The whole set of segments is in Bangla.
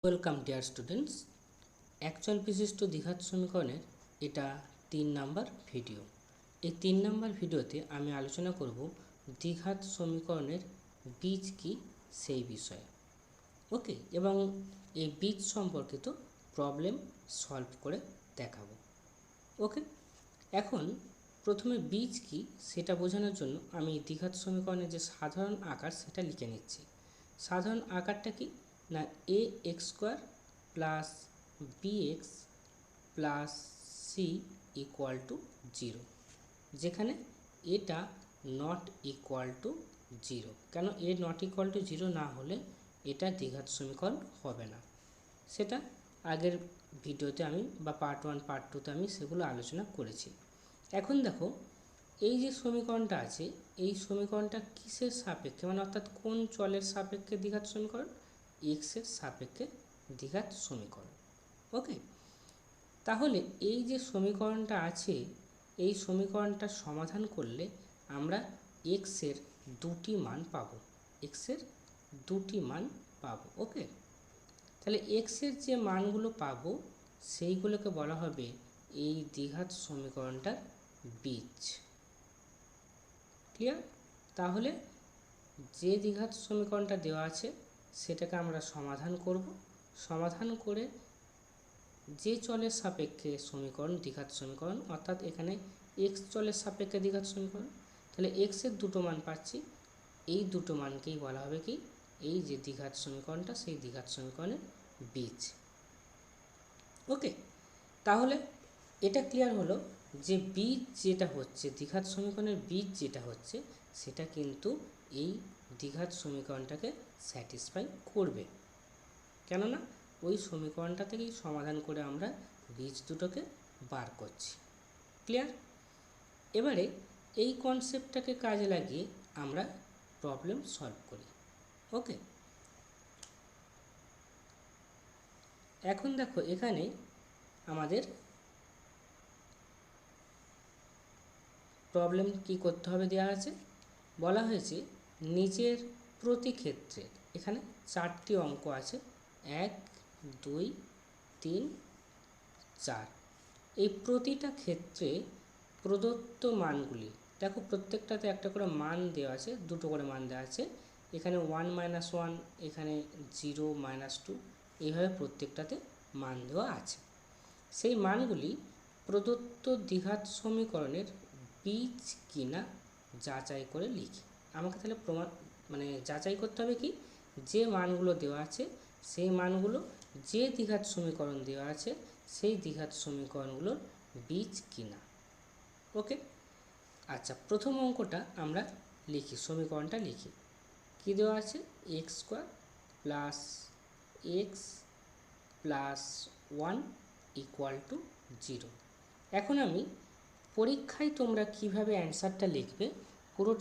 Welcome dear students. একচল বিশিষ্ট দ্বিঘাত সমীকরণের এটা 3 নাম্বার ভিডিও। এই 3 নাম্বার ভিডিওতে আমি আলোচনা করব দ্বিঘাত সমীকরণের বীজ কি সেই বিষয়ে। ওকে, এবং এই বীজ সম্পর্কিত প্রবলেম সলভ করে দেখাবো। ওকে, এখন প্রথমে বীজ কি সেটা বোঝানোর জন্য আমি দ্বিঘাত সমীকরণের যে সাধারণ আকার সেটা লিখে নিচ্ছি। সাধারণ আকারটা কি না, a x square plus b x plus c equal to 0, যেখানে এটা নট ইকুয়াল টু 0। কেন এ নট ইকুয়াল টু 0 না হলে এটা দ্বিঘাত সমীকরণ হবে না, সেটা আগের ভিডিওতে আমি বা পার্ট 1 পার্ট 2তে আমি সেগুলো আলোচনা করেছি। এখন দেখো, এই যে সমীকরণটা আছে এই সমীকরণটা কিসের সাপেক্ষে, মানে অর্থাৎ কোন চলের সাপেক্ষে দ্বিঘাত সমীকরণ? এক্সের সাপেক্ষে দ্বিঘাত সমীকরণ। ওকে, তাহলে এই যে সমীকরণটা আছে এই সমীকরণটা সমাধান করলে আমরা এক্সের দুটি মান পাবো, এক্সের দুটি মান পাবো। ওকে, তাহলে এক্সের যে মানগুলো পাবো সেইগুলোকে বলা হবে এই দ্বিঘাত সমীকরণটার বীজ। ক্লিয়ার? তাহলে যে দ্বিঘাত সমীকরণটা দেওয়া আছে সেটাকে আমরা সমাধান করব। সমাধান করে যে চলের সাপেক্ষে সমীকরণ দ্বিঘাত সমীকরণ, অর্থাৎ এখানে এক্স চলের সাপেক্ষে দ্বিঘাত সমীকরণ, তাহলে এক্সের দুটো মান পাচ্ছি, এই দুটো মানকেই বলা হবে কি এই যে দ্বিঘাত সমীকরণটা সেই দ্বিঘাত সমীকরণের বীজ। ওকে, তাহলে এটা ক্লিয়ার হলো যে বীজ যেটা হচ্ছে দ্বিঘাত সমীকরণের বীজ যেটা হচ্ছে সেটা কিন্তু এই দ্বিঘাত সমীকরণটাকে স্যাটিসফাই করবে, কেননা ওই সমীকরণটা থেকেই সমাধান করে আমরা বীজ দুটোকে বার করছি। ক্লিয়ার? এবারে এই কনসেপ্টটাকে কাজে লাগিয়ে আমরা প্রবলেম সলভ করি। ওকে, এখন দেখো এখানে আমাদের প্রবলেম কি করতে হবে দেওয়া আছে, বলা হয়েছে নিচের প্রতি ক্ষেত্রে, এখানে 4টি অঙ্ক আছে, 1 2 3 4। এই প্রতিটা ক্ষেত্রে প্রদত্ত মানগুলি দেখো, প্রত্যেকটাতে একটা করে মান দেওয়া আছে, দুটো করে মান দেওয়া আছে, এখানে 1 - 1, এখানে 0 - 2, এইভাবে প্রত্যেকটাতে মান দেওয়া আছে। সেই মানগুলি প্রদত্ত দ্বিঘাত সমীকরণের বীজ কিনা যাচাই করে লিখি। আমাকে তাহলে যাচাই করতে হবে কি, যে মানগুলো দেওয়া আছে সেই মানগুলো যে দ্বিঘাত সমীকরণ দেওয়া আছে সেই দ্বিঘাত সমীকরণগুলোর বীজ কিনা। ওকে, আচ্ছা, প্রথম অঙ্কটা আমরা লিখি, সমীকরণটা লিখি। কি দেওয়া আছে? X square plus x plus 1 equal to 0। এখন আমি পরীক্ষায় তোমরা কিভাবে অ্যান্সারটা লিখবে পুরো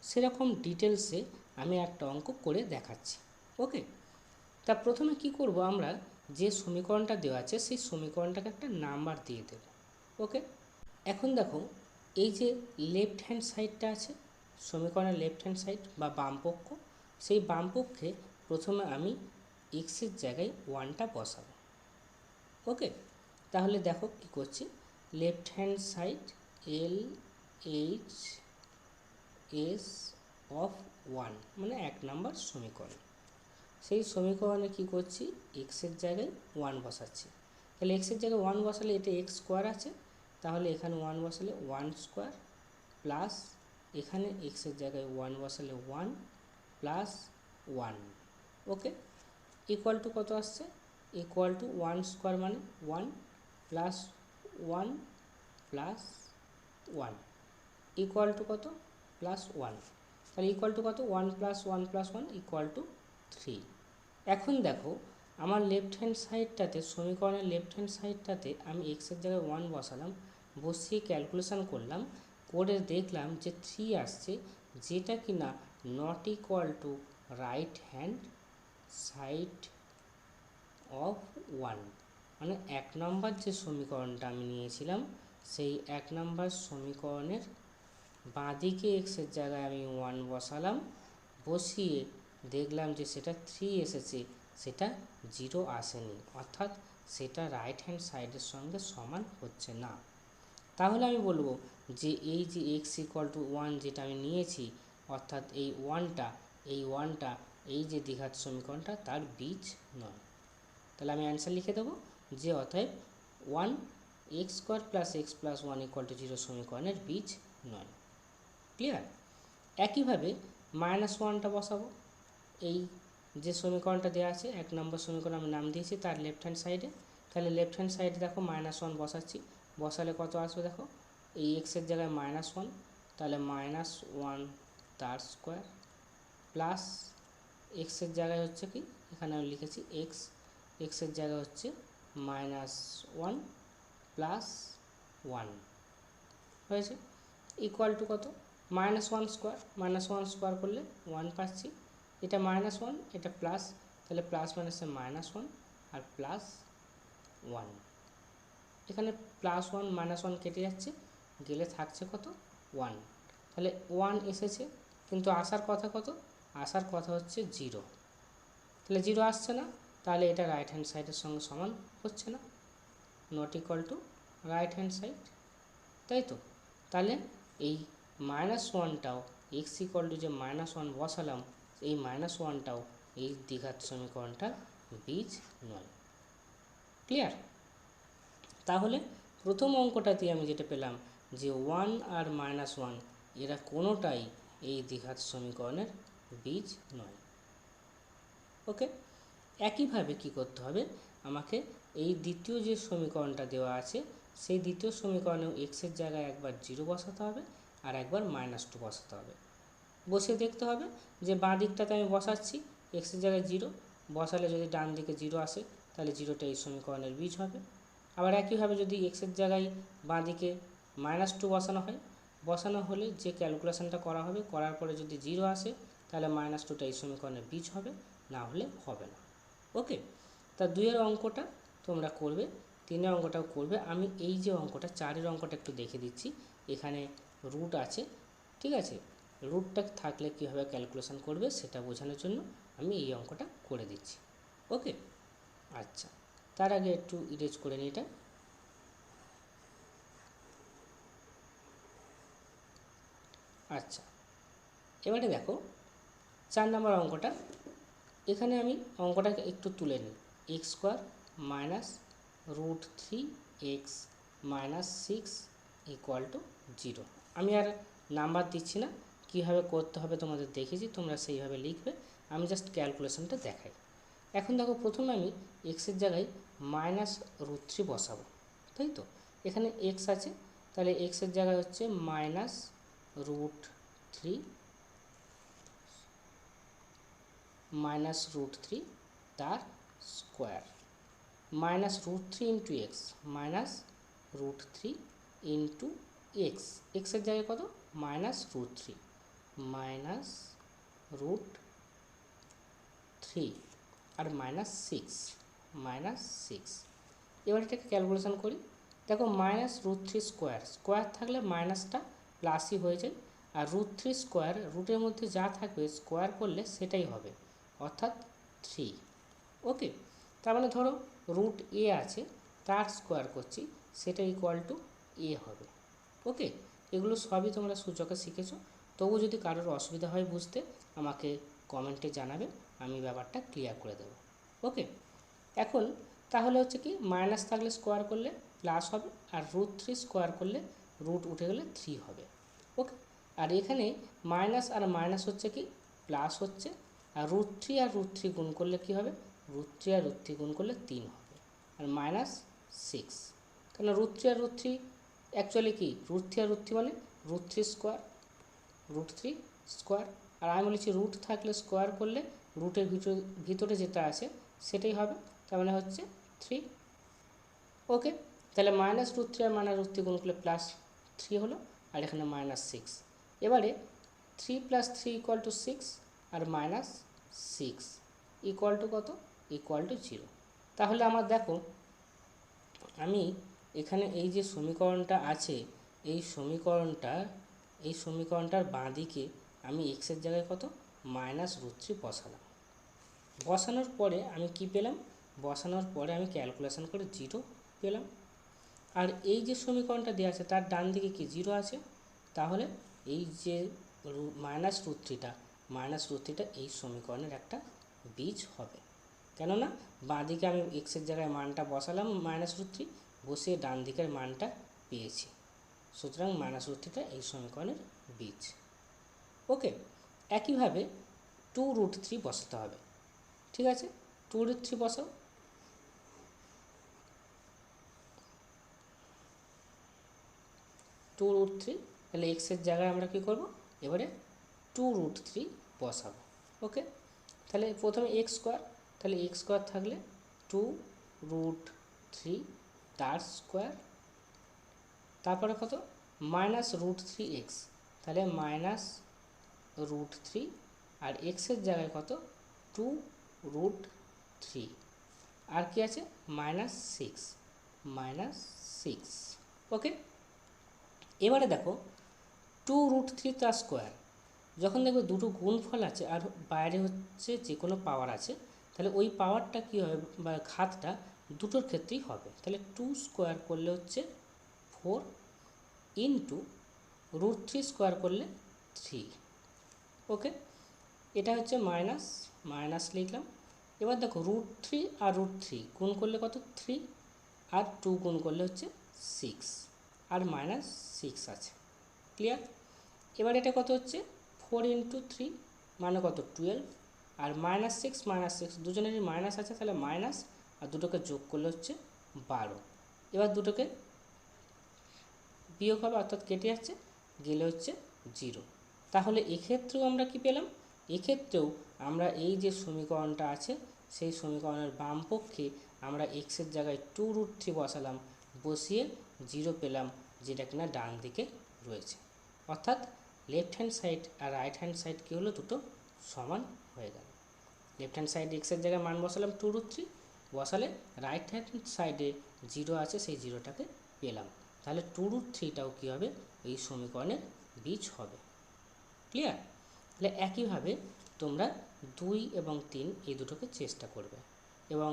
সেরকম ডিটেলসে আমি একটা অঙ্ক করে দেখাচ্ছি। ওকে, তা প্রথমে কি করব, আমরা যে সমীকরণটা দেওয়া আছে সেই সমীকরণটাকে একটা নাম্বার দিয়ে দেব। ওকে, এখন দেখো এই যে লেফট হ্যান্ড সাইডটা আছে সমীকরণের লেফট হ্যান্ড সাইড বা বামপক্ষ, সেই বামপক্ষে প্রথমে আমি এক্সের জায়গায় 1টা বসাবো। ওকে, তাহলে দেখো কি করছি, left hand side L H S of 1 মানে 1 নম্বর সমীকরণ। সেই সমীকরণে কি করছি, এক্সের জায়গায় 1 বসাচ্ছি। তাহলে এক্সের জায়গায় 1 বসালে এটা এক্স স্কোয়ার আছে, তাহলে এখানে 1 বসালে 1 স্কোয়ার প্লাস এখানে এক্সের জায়গায় 1 বসালে 1 প্লাস 1। ওকে, ইকুয়াল টু কত আসছে, ইকুয়াল টু 1 স্কোয়ার মানে 1 প্লাস 1 প্লাস 1 ইকুয়াল টু কত, প্লাস 1। তাহলে ইকুয়াল টু কত, 1 প্লাস 1 প্লাস 1 ইকুয়াল টু 3। এখন দেখো আমার লেফট হ্যান্ড সাইডটাতে, সমীকরণের লেফট হ্যান্ড সাইডটাতে আমি এক্সের জায়গায় 1 বসালাম, বসিয়ে ক্যালকুলেশান করলাম, করে দেখলাম যে 3 আসছে, যেটা কি না not equal to right hand side of 1, মানে 1 নম্বর যে সমীকরণটা আমি নিয়েছিলাম সেই 1 নম্বর সমীকরণের বাঁদিকে এক্সের জায়গায় আমি 1 বসালাম, বসিয়ে দেখলাম যে সেটা 3 এসেছে, সেটা 0 আসেনি, অর্থাৎ সেটা রাইট হ্যান্ড সাইডের সঙ্গে সমান হচ্ছে না। তাহলে আমি বলবো যে এই যে x = 1 যেটা আমি নিয়েছি, অর্থাৎ এই ওয়ানটা এই যে দ্বিঘাত সমীকরণটা তার বীজ নয়। তাহলে আমি অ্যান্সার লিখে দেবো যে অতএব 1x² + x + 1 = 0 সমীকরণের বীজ নয়। ক্লিয়ার? একইভাবে -1টা বসাবো। এই যে সমীকরণটা দেওয়া আছে 1 নম্বর সমীকরণ আমি নাম দিয়েছি তার লেফট হ্যান্ড সাইডে। তাহলে লেফট হ্যান্ড সাইডে দেখো -1 বসাচ্ছি। বসালে কত আসবে দেখো, এই এক্সের জায়গায় -1, তাহলে -1 তার স্কোয়ার প্লাস এক্সের জায়গায় হচ্ছে কি, এখানে আমি লিখেছি এক্সের জায়গায় হচ্ছে -1 প্লাস 1 হয়েছে, ইকুয়াল টু কত, -1 স্কোয়ার। -1 স্কোয়ার করলে 1 পাচ্ছি, এটা -1 এটা প্লাস, তাহলে প্লাস মাইনাসে -1 আর প্লাস 1, এখানে +1 -1 কেটে যাচ্ছে, গেলে থাকছে কত, 1। তাহলে 1 এসেছে, কিন্তু আসার কথা কত, আসার কথা হচ্ছে 0। তাহলে 0 আসছে না, তাহলে এটা রাইট হ্যান্ড সাইডের সঙ্গে সমান হচ্ছে না, not equal to right hand side, তাই তো। তাহলে এই -1টাও x = যে -1 বসালাম, এই -1টাও এই দ্বিঘাত সমীকরণটার বীজ নয়। ক্লিয়ার? তাহলে প্রথম অঙ্কটাতে আমি যেটা পেলাম যে 1 আর -1 এরা কোনোটাই এই দ্বিঘাত সমীকরণের বীজ নয়। ওকে, একইভাবে কি করতে হবে, আমাকে এই দ্বিতীয় যে সমীকরণটা দেওয়া আছে সেই দ্বিতীয় সমীকরণেও এক্সের জায়গায় একবার 0 বসাতে হবে আর একবার -2 বসাতে হবে। বসে দেখতে হবে যে বাঁ দিকটাতে আমি বসাচ্ছি এক্সের জায়গায় 0 বসালে যদি ডান দিকে 0 আসে তাহলে 0টা এই সমীকরণের বীজ হবে। আবার একইভাবে যদি এক্সের জায়গায় বাঁ দিকে -2 বসানো হয়, বসানো হলে যে ক্যালকুলেশনটা করা হবে, করার পরে যদি 0 আসে তাহলে -2টা এই সমীকরণের বীজ হবে, না হলে হবে না। ওকে, তা 2-এর অঙ্কটা তোমরা করবে, 3-এর অঙ্কটাও করবে। আমি এই যে অঙ্কটা 4-এর অঙ্কটা একটু দেখে দিচ্ছি। এখানে রুট আছে, ঠিক আছে, রুটটা থাকলে কীভাবে ক্যালকুলেশন করবে সেটা বোঝানোর জন্য আমি এই অঙ্কটা করে দিচ্ছি। ওকে, আচ্ছা, তার আগে একটু ইরেজ করে নিই এটা। আচ্ছা, এবারে দেখো 4 নম্বর অঙ্কটা, এখানে আমি অঙ্কটাকে একটু তুলে নিই। x² - √3x - 6 = 0। আমি আর নাম্বার দিচ্ছি না, কীভাবে করতে হবে তোমাদের দেখেছি, তোমরা সেইভাবে লিখবে, আমি জাস্ট ক্যালকুলেশনটা দেখাই। এখন দেখো প্রথমে আমি এক্সের জায়গায় -√3 বসাবো, তাই তো। এখানে এক্স আছে, তাহলে এক্সের জায়গায় হচ্ছে -√3 তার স্কোয়ার, -√3 × x -√3 × x, এক্সের জায়গায় কত, -√3 -√3 আর -6 এবার এটাকে ক্যালকুলেশন করি। দেখো -√3 স্কোয়ার থাকলে মাইনাসটা প্লাসই হয়ে যায়, আর √3 স্কোয়ার রুটের মধ্যে যা থাকবে স্কোয়ার করলে সেটাই হবে, অর্থাৎ 3। ওকে, তার মানে ধরো √a আছে, তার স্কোয়ার করছি, সেটা ইকুয়াল টু a হবে। ওকে, এগুলো সবই তোমরা সূচকে শিখেছো, তবু যদি কারোর অসুবিধা হয় বুঝতে আমাকে কমেন্টে জানাবে, আমি ব্যাপারটা ক্লিয়ার করে দেবো। ওকে, এখন তাহলে হচ্ছে কি, মাইনাস থাকলে স্কোয়ার করলে প্লাস হবে, আর √3 স্কোয়ার করলে রুট উঠে গেলে 3 হবে। ওকে, আর এখানে মাইনাস আর মাইনাস হচ্ছে কি, প্লাস হচ্ছে, আর √3 আর √3 গুণ করলে কি হবে, √3 আর √3 গুণ করলে 3 হবে, আর -6, কেন √3 আর √3 অ্যাকচুয়ালি কি, √3 আর √3 মানে √3 স্কোয়ার, আর আমি বলেছি রুট থাকলে স্কোয়ার করলে রুটের ভিতরে যেটা আছে সেটাই হবে, তার মানে হচ্ছে 3। ওকে, তাহলে -√3 আর -√3 গুণ করলে +3 হলো, আর এখানে -6। এবারে 3 + 3 = 6, আর -6 ইকুয়াল টু কত, ইকুয়াল টু 0। তাহলে আমার দেখো, আমি এখানে এই যে সমীকরণটা আছে, এই সমীকরণটার বাঁ দিকে আমি এক্সের জায়গায় কত, -√3 বসালাম। বসানোর পরে আমি কি পেলাম, বসানোর পরে আমি ক্যালকুলেশন করে 0 পেলাম। আর এই যে সমীকরণটা দেওয়া আছে তার ডান দিকে কি 0 আছে, তাহলে এই যে -√3টা এই সমীকরণের একটা বীজ হবে। কেননা বাঁ দিকে আমি এক্সের জায়গায় মানটা বসালাম -√3, বসিয়ে ডান দিকের মানটা পেয়েছি, সুতরাং -√3টা এই সমীকরণের বীজ। ওকে, একইভাবে 2√3 বসাতে হবে। ঠিক আছে, 2√3 বসাও। 2√3, তাহলে এক্সের জায়গায় আমরা কী করব, এবারে 2√3 বসাবো। ওকে, তাহলে প্রথমে x², তাহলে x² থাকলে 2√3 তার স্কোয়ার, তারপরে কত -√3x, তাহলে -√3, আর এক্সের জায়গায় কত 2√3, আর কি আছে -6। ওকে, এবারে দেখো 2√3 তার স্কোয়ার, যখন দেখবে দুটো গুণফল আছে আর বাইরে হচ্ছে যে কোনো পাওয়ার আছে, তাহলে ওই পাওয়ারটা কী হবে বা ঘাতটা দুটোর ক্ষেত্রেই হবে। তাহলে 2 স্কোয়ার করলে হচ্ছে 4 ইন্টু √3 করলে 3। ওকে, এটা হচ্ছে মাইনাস লিখলাম। এবার দেখো √3 আর √3 গুণ করলে কত 3, আর 2 গুণ করলে হচ্ছে 6, আর -6 আছে। ক্লিয়ার? এবার এটা কত হচ্ছে 4 ইন্টু 3 মানে কত 12, আর -6 দুজনেরই মাইনাস আছে, তাহলে মাইনাস আর দুটোকে যোগ করলে হচ্ছে 12। এবার দুটোকে বিয়োগ হবে, অর্থাৎ কেটে যাচ্ছে, গেলে হচ্ছে 0। তাহলে এক্ষেত্রেও আমরা কি পেলাম, এক্ষেত্রেও আমরা এই যে সমীকরণটা আছে সেই সমীকরণের বাম পক্ষে আমরা এক্সের জায়গায় 2√3 বসালাম, বসিয়ে 0 পেলাম, যেটা কিনা ডান দিকে রয়েছে। অর্থাৎ লেফট হ্যান্ড সাইড আর রাইট হ্যান্ড সাইড কী হলো, দুটো সমান হয়ে গেল। লেফট হ্যান্ড সাইডে এক্সের জায়গায় মান বসালাম 2√3, বসালে রাইট হ্যান্ড সাইডে 0 আছে, সেই 0টাকে পেলাম। তাহলে 2√3টাও কী হবে, এই সমীকরণের বীজ হবে। ক্লিয়ার? তাহলে একইভাবে তোমরা 2 এবং 3 এই দুটোকে চেষ্টা করবে, এবং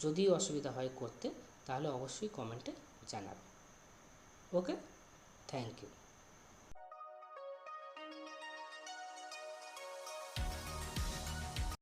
যদি অসুবিধা হয় করতে, তাহলে অবশ্যই কমেন্টে জানাবে। ওকে, থ্যাংক ইউ।